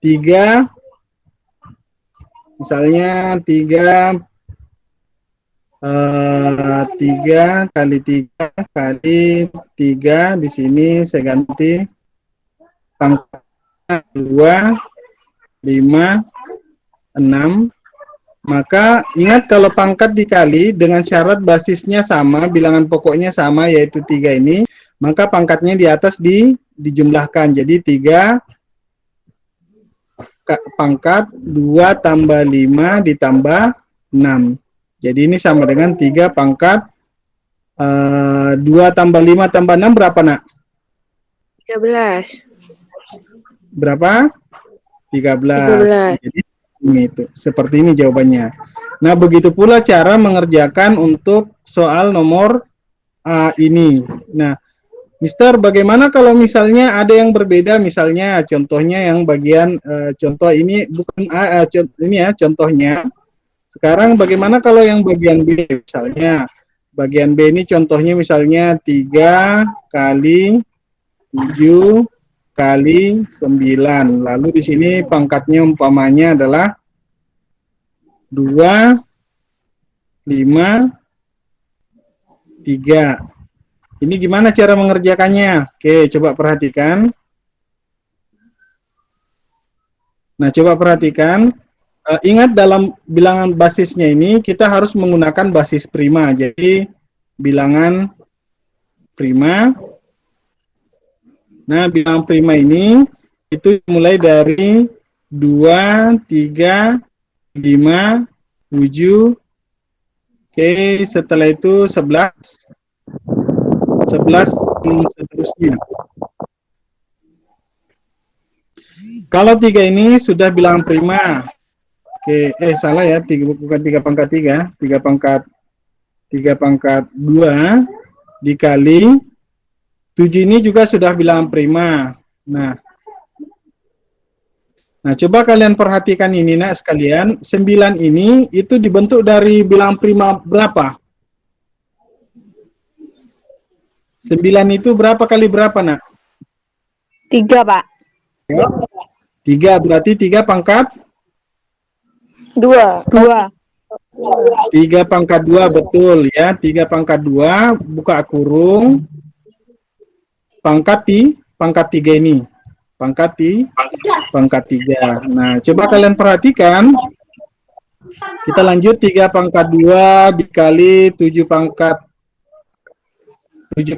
3, misalnya 3 kali 3 kali 3 di sini saya ganti pangkat 2, 5, 6. Maka ingat kalau pangkat dikali dengan syarat basisnya sama, bilangan pokoknya sama yaitu 3 ini, maka pangkatnya di atas dijumlahkan. Jadi 3 pangkat 2 tambah 5 ditambah 6. Jadi ini sama dengan 3 pangkat 2 tambah 5 tambah 6 berapa, nak? 13. Berapa? 13. Jadi ini itu. Seperti ini jawabannya. Nah, begitu pula cara mengerjakan untuk soal nomor A ini. Nah, Mister, bagaimana kalau misalnya ada yang berbeda, misalnya contohnya yang bagian contoh ini bukan A, ini ya contohnya. Sekarang bagaimana kalau yang bagian B, misalnya bagian B ini contohnya misalnya 3 kali 7 kali 9. Lalu di sini pangkatnya umpamanya adalah 2, 5, 3. Ini gimana cara mengerjakannya? Oke, coba perhatikan. Nah, coba perhatikan. Ingat dalam bilangan basisnya ini kita harus menggunakan basis prima. Jadi bilangan prima. Nah, bilangan prima ini itu mulai dari 2, 3, 5, 7. Oke, setelah itu 11 dan seterusnya. Kalau 3 ini sudah bilangan prima. Oke, salah ya, bukan 3 pangkat 3, 3 pangkat 2 dikali 7 ini juga sudah bilangan prima. Nah, coba kalian perhatikan ini, nak sekalian. 9 ini itu dibentuk dari bilangan prima berapa? 9 itu berapa kali berapa, nak? 3, Pak. 3, berarti 3 pangkat? 2. 3 pangkat 2, betul ya. 3 pangkat 2, buka kurung. Pangkat 3 ini. Pangkat 3. Nah, coba kalian perhatikan. Kita lanjut 3 pangkat 2 dikali 7 pangkat 5. 7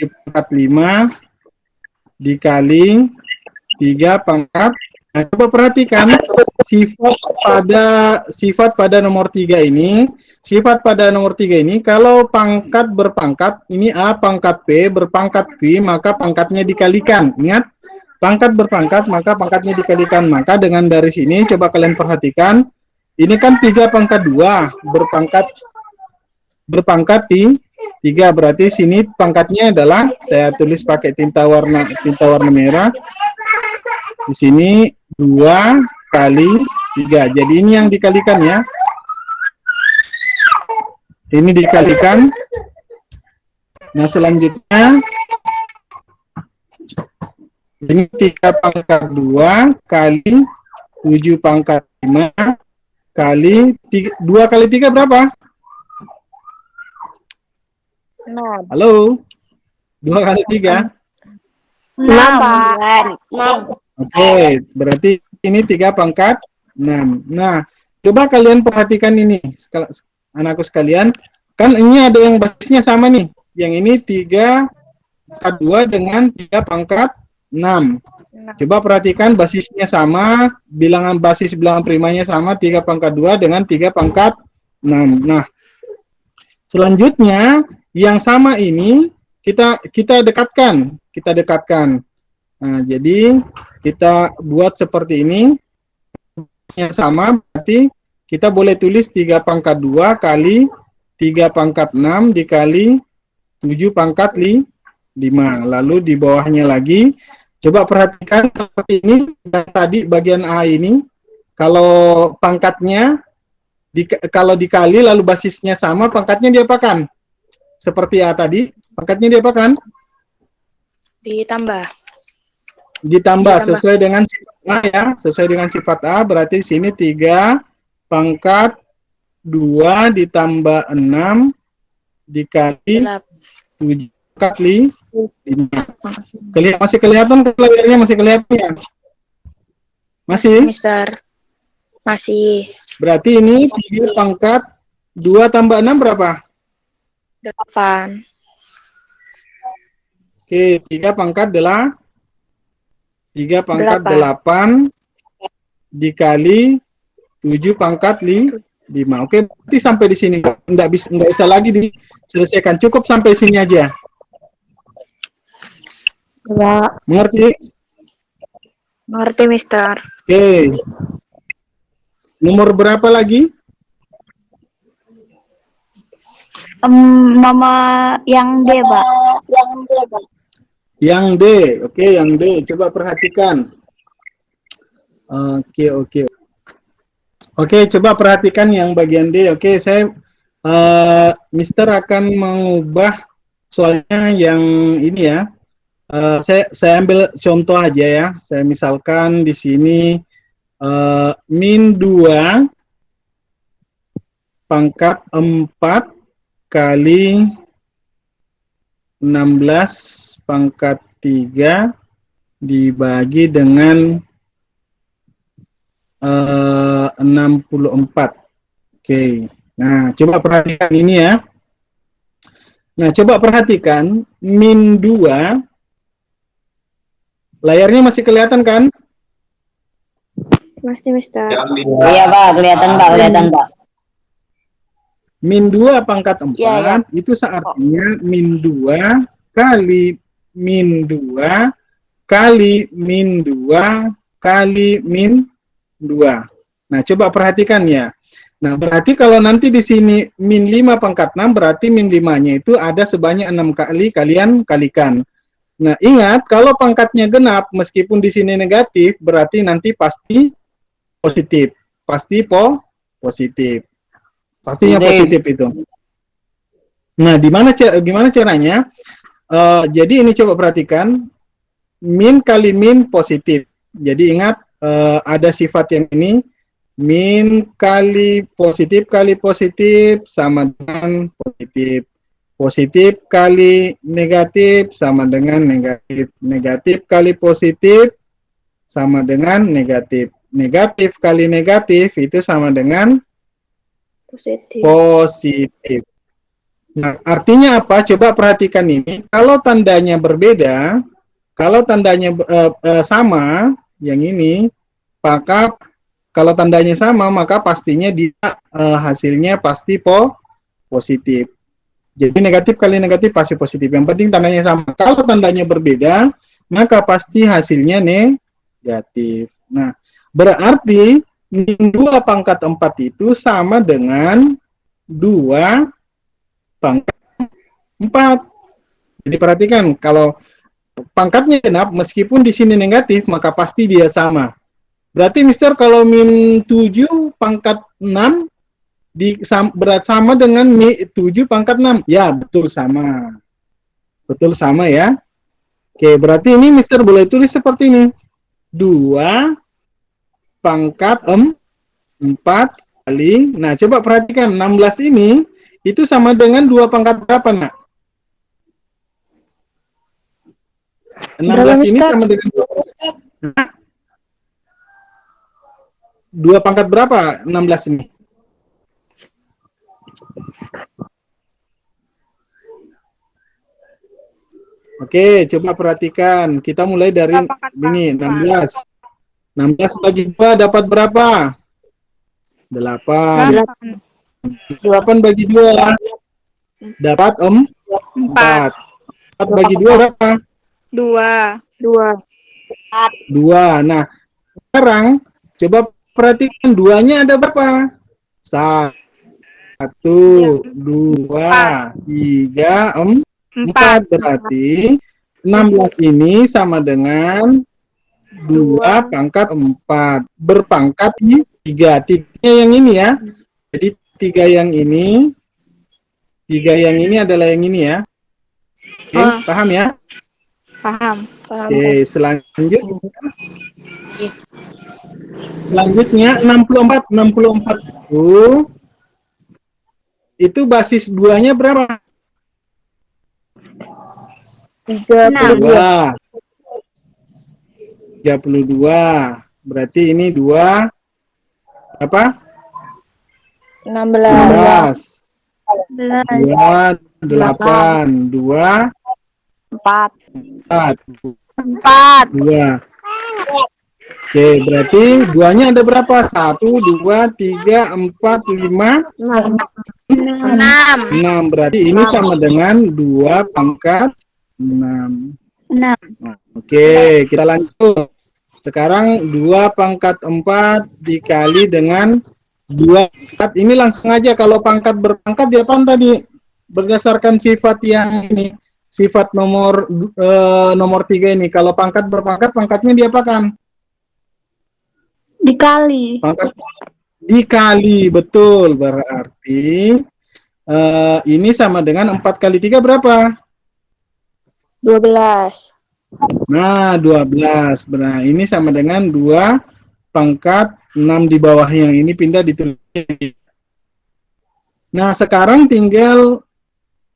pangkat 5 dikali 3 pangkat. Nah, coba perhatikan sifat pada nomor 3 ini. Sifat pada nomor 3 ini, kalau pangkat berpangkat, ini A pangkat P berpangkat Q, maka pangkatnya dikalikan. Ingat, pangkat berpangkat, maka pangkatnya dikalikan. Maka dengan dari sini, coba kalian perhatikan, ini kan 3 pangkat 2 berpangkat 3, berarti sini pangkatnya adalah, saya tulis pakai tinta warna merah. Di sini 2 kali 3. Jadi ini yang dikalikan ya. Ini dikalikan. Nah, selanjutnya ini 3 pangkat 2 kali 7 pangkat 5 kali 2 kali 3 berapa? 6. Halo? 2 kali 3? 6, Pak. 6. Oke, berarti ini 3 pangkat 6. Nah, coba kalian perhatikan ini, anakku sekalian. Kan ini ada yang basisnya sama nih. Yang ini 3 pangkat 2 dengan 3 pangkat 6. Coba perhatikan basisnya sama, basis bilangan primanya sama, 3 pangkat 2 dengan 3 pangkat 6. Nah, selanjutnya yang sama ini kita dekatkan. Nah, jadi kita buat seperti ini. Yang sama berarti kita boleh tulis 3 pangkat 2 kali 3 pangkat 6 dikali 7 pangkat 5. Lalu di bawahnya lagi, coba perhatikan seperti ini. Tadi bagian A ini, kalau pangkatnya kalau dikali lalu basisnya sama, pangkatnya diapakan? seperti A tadi, pangkatnya diapakan? Ditambah. Ditambah sesuai dengan sifat A ya, sesuai dengan sifat A berarti sini 3 pangkat 2 ditambah 6 dikali 7 kali 5. Masih kelihatan layarnya, masih kelihatan ya? Masih? Mister. Masih. Berarti ini 3 pangkat 2 tambah 6 berapa? 8. Oke, 3 pangkat 8 dikali 7 pangkat 5. Oke, berarti sampai di sini. Enggak usah lagi diselesaikan. Cukup sampai sini aja. Ya. Mengerti? Mengerti, Mister. Oke. Nomor berapa lagi? Nomor yang D, Pak. Yang D. Oke, yang D. Coba perhatikan. Oke. Oke, coba perhatikan yang bagian D. Oke, saya Mister akan mengubah soalnya yang ini ya. Saya ambil contoh aja ya. Saya misalkan di sini min 2 pangkat 4 kali 16 pangkat 3 dibagi dengan 64. Oke. Nah, coba perhatikan ini ya. Nah, coba perhatikan min 2. Layarnya masih kelihatan kan? Masih, Mister. Iya, Pak, kelihatan, Pak. Min 2 pangkat 4 Ya. itu seartinya min 2 kali min 2 kali min 2 kali min 2. Nah, coba perhatikan ya. Nah, berarti kalau nanti di sini min 5 pangkat 6 berarti min 5-nya itu ada sebanyak 6 kali, kalian kalikan. Nah, ingat kalau pangkatnya genap meskipun di sini negatif berarti nanti pasti positif. Pasti positif. Pastinya positif itu. Nah, gimana caranya? Jadi ini coba perhatikan, min kali min positif. Jadi ingat ada sifat yang ini, min kali positif sama dengan positif. Positif kali negatif sama dengan negatif. Negatif kali positif sama dengan negatif. Negatif kali negatif itu sama dengan positif. Nah, artinya apa? Coba perhatikan ini. Kalau tandanya berbeda, kalau tandanya sama, yang ini, maka kalau tandanya sama, maka pastinya dia hasilnya pasti positif. Jadi negatif kali negatif pasti positif. Yang penting tandanya sama. Kalau tandanya berbeda, maka pasti hasilnya negatif. Nah, berarti min 2 pangkat 4 itu sama dengan 2 pangkat 4. Jadi perhatikan, kalau pangkatnya genap, meskipun di sini negatif, maka pasti dia sama. Berarti Mister kalau min 7 pangkat 6 berat sama dengan min 7 pangkat 6. Ya, betul sama. Betul sama ya. Oke, berarti ini Mister boleh tulis seperti ini. 2 pangkat 4 kali. Nah, coba perhatikan 16 ini itu sama dengan 2 pangkat berapa, Nak? 16 ini sama dengan 2 pangkat berapa 16 ini? Oke, coba perhatikan. Kita mulai dari ini 16. 16 bagi 2 dapat berapa? 8. 8 bagi 2 dapat 4. 4 bagi 2 berapa? 2. 2. Nah, sekarang coba perhatikan 2-nya ada berapa? 1, 2, 3, 4. Berarti 16 ini sama dengan 2 pangkat 4. Berpangkat 3. 3 yang ini ya. Jadi 3 yang ini 3 yang ini adalah yang ini ya. Oke, Oh. paham ya? Paham. Paham. Oke, selanjutnya 64 itu basis 2-nya berapa? 32. 32. Berarti ini 2 apa? 16. 2 8 2 4. 4 4. 2. Oke, berarti 2-nya ada berapa? 1 2 3 4 5 6. 6. Berarti ini sama dengan 2 pangkat 6. 6. Oke, kita lanjut. Sekarang 2 pangkat 4 dikali dengan 2 pangkat. Ini langsung aja, kalau pangkat berpangkat diapakan tadi? Berdasarkan sifat yang ini. Sifat nomor 3 ini. Kalau pangkat berpangkat, pangkatnya diapakan? Dikali. Pangkat dikali, betul. Berarti ini sama dengan 4 kali 3 berapa? 12. Nah, 12. Nah, ini sama dengan 2 pangkat 6 di bawah yang ini pindah ditulis. Nah, sekarang tinggal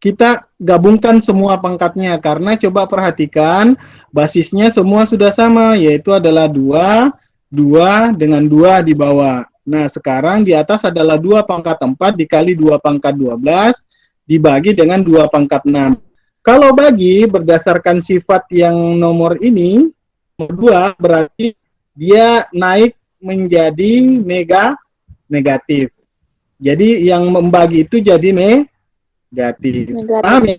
kita gabungkan semua pangkatnya, karena coba perhatikan basisnya semua sudah sama, yaitu adalah 2, 2 dengan 2 di bawah. Nah, sekarang di atas adalah 2 pangkat 4 dikali 2 pangkat 12 dibagi dengan 2 pangkat 6. Kalau bagi berdasarkan sifat yang nomor ini, nomor 2, berarti dia naik menjadi negatif. Jadi yang membagi itu jadi negatif. Paham ya?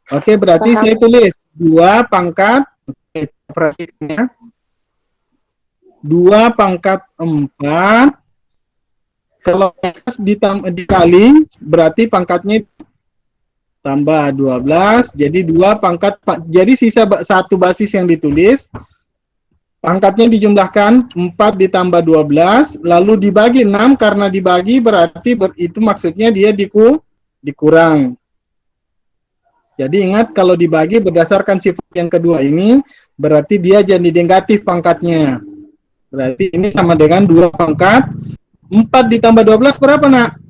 Oke, berarti Paham. saya tulis 2 pangkat, oke, perhatikan ya. 2 pangkat 4, kalau dikali, berarti pangkatnya tambah 12, jadi 2 pangkat, jadi sisa 1 basis yang ditulis, pangkatnya dijumlahkan 4 ditambah 12, lalu dibagi 6, karena dibagi berarti itu maksudnya dia dikurang. Jadi ingat, kalau dibagi berdasarkan sifat yang kedua ini, berarti dia jadi negatif pangkatnya. Berarti ini sama dengan 2 pangkat, 4 ditambah 12 berapa, nak?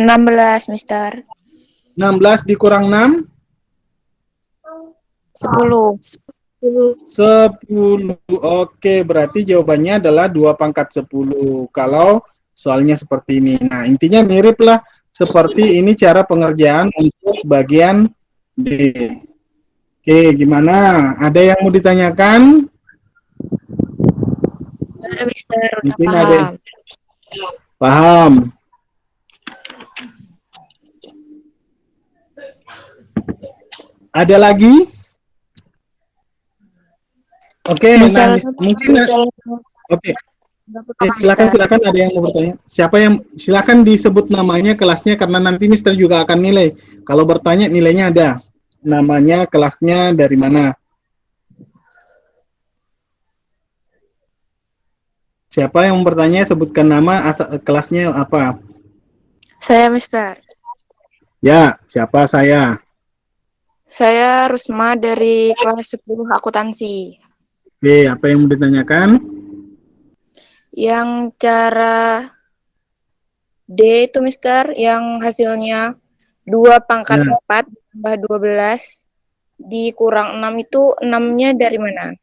16, Mister. 16 dikurang 6? 10. 10. Oke, berarti jawabannya adalah 2 pangkat 10. Kalau soalnya seperti ini. Nah, intinya mirip lah seperti ini cara pengerjaan untuk bagian D. Oke, gimana? Ada yang mau ditanyakan? Ada, Mister. Udah Mungkin paham. ada. Paham. Ada lagi? Oke, nah, mungkin oke. Silakan ada yang mau bertanya. Siapa yang silakan disebut namanya, kelasnya, karena nanti Mister juga akan nilai. Kalau bertanya nilainya ada. Namanya, kelasnya dari mana? Siapa yang bertanya sebutkan nama, kelasnya apa? Saya, Mister. Ya, siapa saya? Saya Rusma dari kelas 10 akuntansi. Oke, apa yang mau ditanyakan? Yang cara D itu, Mister, yang hasilnya 2 pangkat Ya. 4 tambah 12 dikurang 6 itu 6-nya dari mana?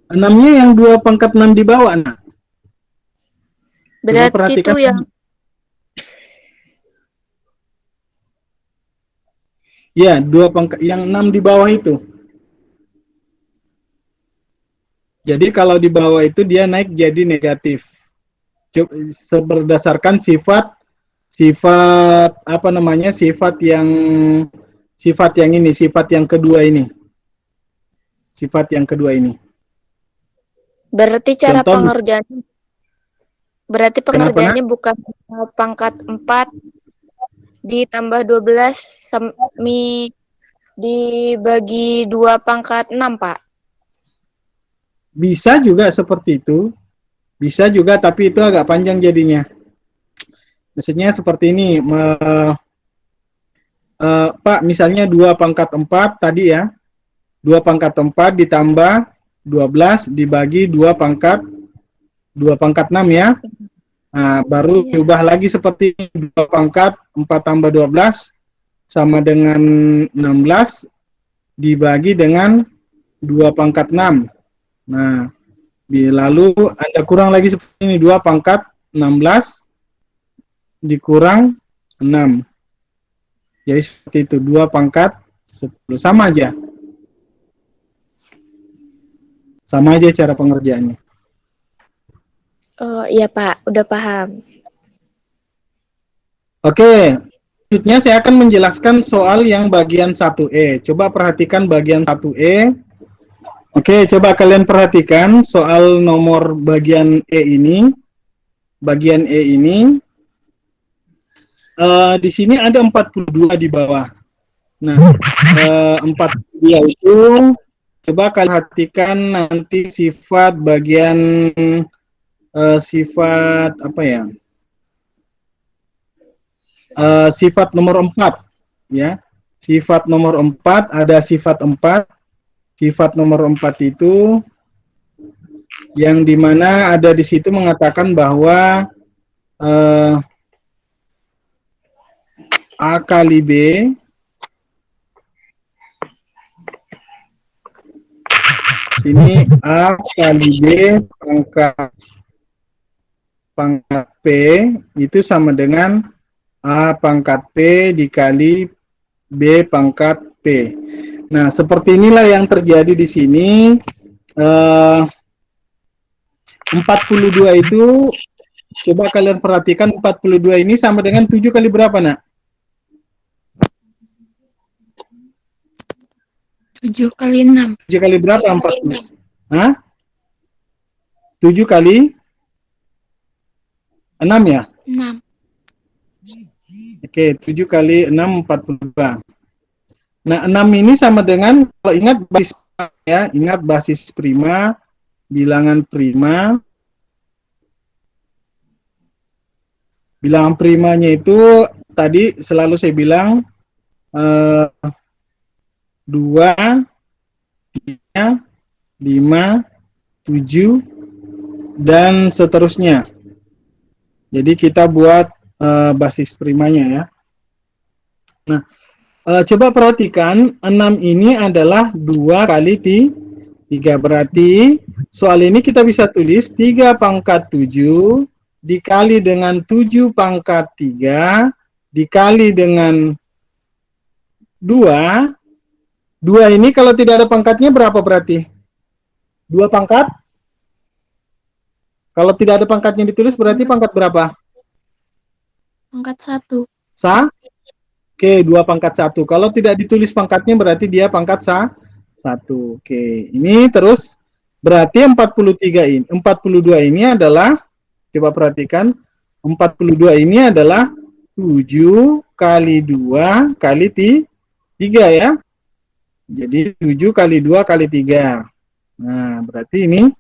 6-nya yang 2 pangkat 6 di bawah, nah. Berarti perhatikan. itu yang Ya, 2 pangkat yang 6 di bawah itu. Jadi kalau di bawah itu dia naik jadi negatif. Berdasarkan sifat apa namanya? Sifat yang ini, sifat yang kedua ini. Sifat yang kedua ini. berarti cara Contoh, pengerjaannya Kenapa, bukan pangkat 4 ditambah 12 dibagi 2 pangkat 6, Pak. bisa juga seperti itu. Bisa juga, tapi itu agak panjang jadinya. Maksudnya seperti ini, Pak, misalnya 2 pangkat 4 tadi ya. 2 pangkat 4 ditambah 12 dibagi 2 pangkat 6 ya. Nah, baru Iya. diubah lagi seperti 2 pangkat 4 tambah 12 sama dengan 16 dibagi dengan 2 pangkat 6. Nah, lalu Anda kurang lagi seperti ini, 2 pangkat 16 dikurang 6. Jadi seperti itu, 2 pangkat 10. Sama aja. Sama aja cara pengerjaannya. Oh iya Pak, udah paham. Oke, selanjutnya saya akan menjelaskan soal yang bagian 1E. Coba perhatikan bagian 1E. Oke, coba kalian perhatikan soal nomor bagian E ini. Bagian E ini, di sini ada 42 di bawah. Nah, 42 itu, coba kalian perhatikan nanti sifat bagian, sifat apa ya? Sifat nomor 4, ya. Sifat nomor 4, ada sifat 4. Sifat nomor 4 itu yang dimana ada di situ mengatakan bahwa A kali B sini A kali B pangkat P itu sama dengan A pangkat P dikali B pangkat P. Nah, seperti inilah yang terjadi di sini. 42 itu, coba kalian perhatikan 42 ini sama dengan 7 kali berapa, nak? 7 kali 6. 7 kali berapa 40? Hah? 7 kali 6 ya? 6. Oke, 7 kali 6, 42. Nah, 6 ini sama dengan, kalau ingat basis ya, ingat basis prima, bilangan prima. Bilangan primanya itu tadi selalu saya bilang 2, 3, 5, 7, dan seterusnya. Jadi kita buat basis primanya ya. Nah, coba perhatikan 6 ini adalah 2 kali 3. Berarti soal ini kita bisa tulis 3 pangkat 7 dikali dengan 7 pangkat 3 dikali dengan 2. 2 ini kalau tidak ada pangkatnya berapa berarti? 2 pangkat? Kalau tidak ada pangkatnya ditulis berarti pangkat berapa? Pangkat 1. Oke, 2 pangkat 1. Kalau tidak ditulis pangkatnya berarti dia pangkat 1. Oke, ini terus berarti 42 ini adalah, coba perhatikan, 42 ini adalah 7 kali 2 kali 3 ya. Jadi 7 kali 2 kali 3. Nah, berarti ini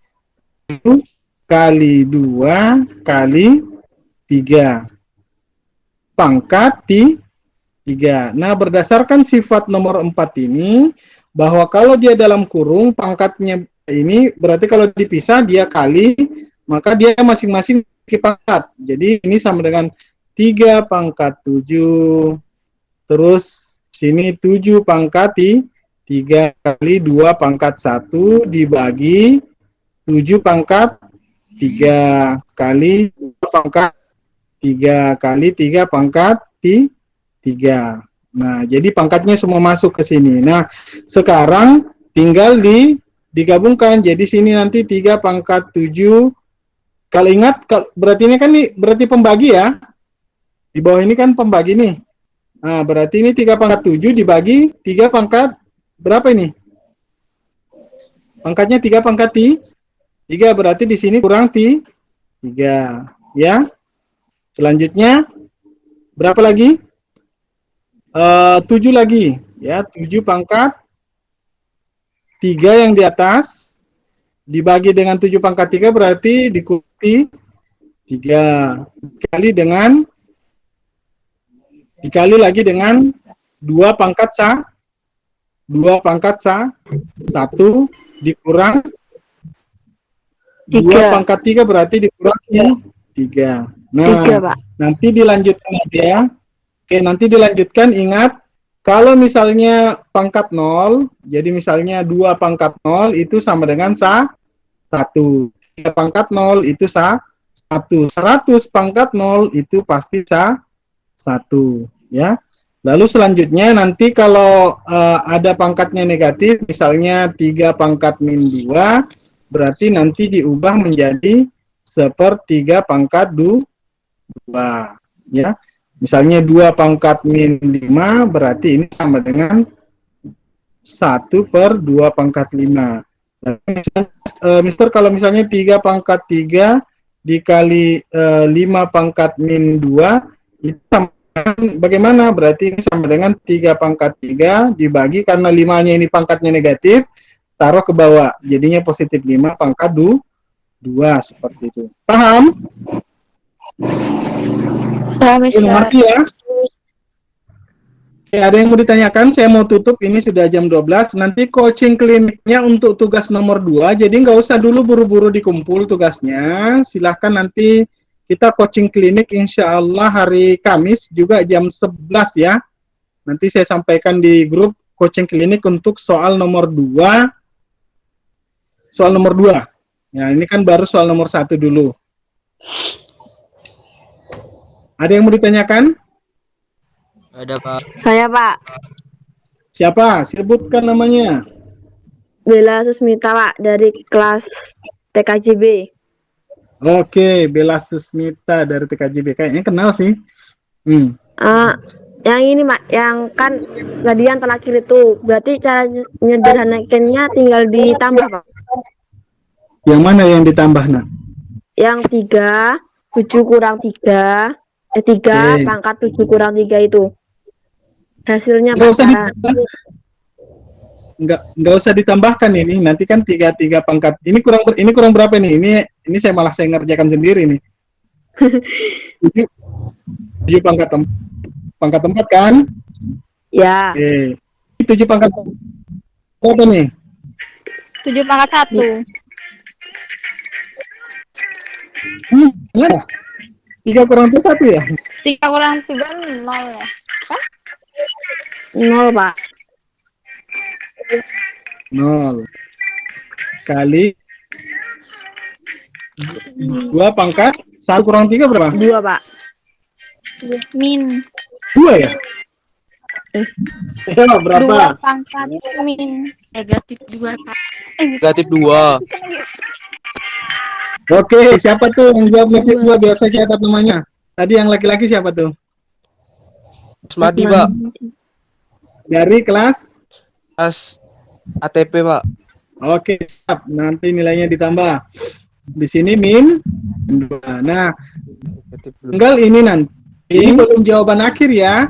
7 kali 2 kali 3. Pangkat 3. Nah, berdasarkan sifat nomor 4 ini, bahwa kalau dia dalam kurung, pangkatnya ini berarti kalau dipisah dia kali, maka dia masing-masing pangkat. Jadi ini sama dengan 3 pangkat 7, terus sini 7 pangkat 3 kali 2 pangkat 1 dibagi 7 pangkat 3 kali 2 pangkat 3 kali 3 pangkat 3. Nah, jadi pangkatnya semua masuk ke sini. Nah, sekarang tinggal digabungkan. Jadi sini nanti 3 pangkat 7. Kalau ingat, berarti ini kan berarti pembagi ya. Di bawah ini kan pembagi nih. Nah, berarti ini 3 pangkat 7 dibagi 3 pangkat berapa ini? Pangkatnya 3 pangkat 3, berarti di sini kurang 3. Ya. Selanjutnya, berapa lagi? 7 lagi. Ya, 7 pangkat 3 yang di atas dibagi dengan 7 pangkat 3 berarti dikuti 3 dikali lagi dengan 2 pangkat 1 dikurang 2 3. pangkat 3 berarti dikurangi 3. Nah, 3, Pak. nanti dilanjutkan aja. Oke, nanti dilanjutkan. Ingat, kalau misalnya pangkat 0, jadi misalnya 2 pangkat 0 itu sama dengan 1. 3 pangkat 0 itu 1. 100 pangkat 0 itu pasti 1. Ya. Lalu selanjutnya nanti kalau ada pangkatnya negatif, misalnya 3 pangkat min 2, berarti nanti diubah menjadi 1/3 pangkat 2. Ya. Misalnya 2 pangkat min 5, berarti ini sama dengan 1/2 pangkat 5. Nah, Mister, kalau misalnya 3 pangkat 3 dikali 5 pangkat min 2, itu sama dengan bagaimana? Berarti ini sama dengan 3 pangkat 3 dibagi, karena 5-nya ini pangkatnya negatif, taruh ke bawah. Jadinya positif 5 pangkat 2, seperti itu. Paham? Paham, Ini Mister. ngerti ya? Oke, ada yang mau ditanyakan? Saya mau tutup, ini sudah jam 12. Nanti coaching kliniknya untuk tugas nomor 2, jadi nggak usah dulu buru-buru dikumpul tugasnya. Silahkan nanti kita coaching klinik insya Allah hari Kamis juga jam 11 ya. Nanti saya sampaikan di grup coaching klinik untuk soal nomor 2. Soal nomor 2. Ya, ini kan baru soal nomor 1 dulu. Ada yang mau ditanyakan? Ada, Pak. Saya, Pak. Siapa? Sebutkan namanya. Bella Susmita, Pak, dari kelas TKJB. Oke, Bella Susmita dari TKJB. Kayaknya kenal sih. Yang ini, Pak, yang kan tadi yang terakhir itu, berarti cara nyederhanakannya tinggal ditambah, Pak. Yang mana yang ditambah, nak? Yang 3, 7 kurang 3, 3 Oke. pangkat 7 kurang 3 itu. Hasilnya, Nggak Pak, usah cara ditambah. Nggak usah ditambahkan ini. Nanti kan 3 pangkat. Ini kurang berapa nih? Ini saya malah saya ngerjakan sendiri nih. 7 pangkat 4 kan? ya. Oke. Ini 7 pangkat berapa nih? 7 pangkat 1. Mana? 3 kurang 1 ya? 3 kurang 3 0 ya. 0, Pak. 0 kali 2 pangkat 1 kurang 3 berapa? 2, Pak. Min 2 ya? Ya, 2 berapa? pangkat min negatif 2, Pak. Negatif 2. Oke, siapa tuh yang jawab negatif 2? Biar saya catat namanya. Tadi yang laki-laki siapa tuh? Usmadi, Pak. Dari kelas? As ATP, Pak. Oke, siap. Nanti nilainya ditambah. Di sini min 2. Nah, Negatif belum. tinggal ini nanti. Ini belum jawaban akhir ya.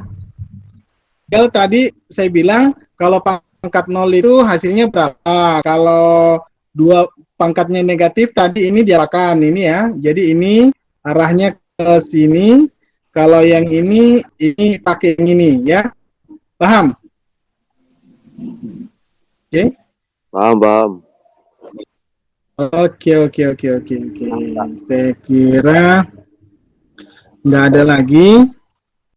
Tinggal tadi saya bilang kalau pangkat 0 itu hasilnya berapa. Kalau 2 pangkatnya negatif tadi ini diarahkan ini ya. Jadi ini arahnya ke sini. Kalau yang ini pakai yang ini ya. Paham? Oke. Paham. Oke. Saya kira nggak ada lagi.